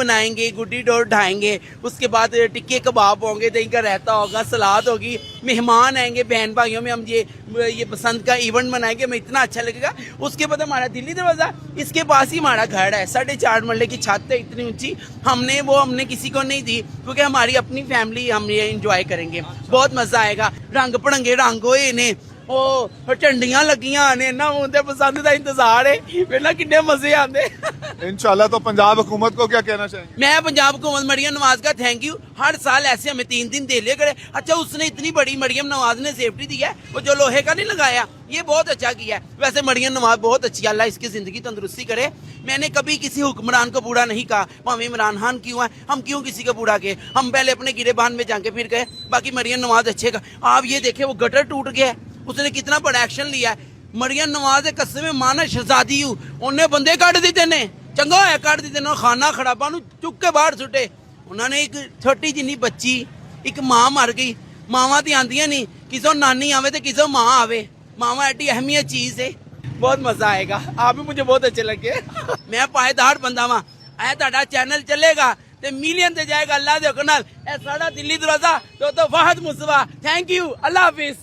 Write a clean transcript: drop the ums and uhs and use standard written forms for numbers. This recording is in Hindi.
बनाएंगे, गुड्डी डोर ढाएंगे, उसके बाद टिक्के कबाब होंगे, दही का रहता होगा, सलाद होगी, मेहमान आएंगे, बहन भाइयों में हम ये पसंद का इवेंट बनाएंगे, हमें इतना अच्छा लगेगा। उसके बाद हमारा दिल्ली दरवाजा, इसके पास ही हमारा घर है, 4.5 मरले की छत है इतनी ऊंची, हमने किसी को नहीं दी, क्योंकि हमारी अपनी फैमिली, हम ये इंजॉय करेंगे, बहुत मजा आएगा। रंग भड़ंगे रंग होए ने, ਉਹ ਝੰਡੀਆਂ ਲੱਗੀਆਂ ਨੇ, ਇਹਨਾਂ ਮੁੰਡੇ पसंद का इंतजार है, ਵੇਲਾ किन्ने मजे आते। इंशाल्लाह। तो पंजाब हुकूमत को क्या कहना चाहेंगे? मैं पंजाब हुकूमत मरियम नवाज का थैंक यू, हर साल ऐसे हमें 3 दिन दे लिया करे। अच्छा, उसने इतनी बड़ी मरियम नवाज ने सेफ्टी दी है, वो जो लोहे का नहीं लगाया, ये बहुत अच्छा किया है। वैसे मरियम नवाज बहुत अच्छी, अल्लाह इसकी जिंदगी तंदुरुस्ती करे। मैंने कभी किसी हुक्मरान को बूढ़ा नहीं कहा, भावे इमरान खान क्यों है, हम क्यों किसी को बूढ़ा कहे, हम पहले अपने गिरेबान में जाके फिर गए। बाकी मरियम नवाज अच्छे का, आप ये देखे वो गटर टूट गया, उसने कितना बड़ा एक्शन लिया है। मरियम नवाज एक कसम माना शहजादी हूं, उन्हें बंदे काट दिते ने, चंगा होया काट दिते ने, खाना खराबा नु चुक के बाहर सुटे। उन्होंने एक छोटी जिन्नी बच्ची, एक मां मर गई, मावां ती आंदियां नहीं, किसो नानी आवे तो किसो मां आवे, मावा एडी अहमियत चीज है। बहुत मजा आएगा, आप भी मुझे बहुत अच्छे लगे। मैं पायदार बंदा वा, ऐ तुहाडा चैनल चलेगा ते मिलियन ते जाएगा अल्लाह दे हुक्म नाल। ए साडा दिल्ली दरवाजा तो वाहद मुसवा। Thank you, Allah Hafiz.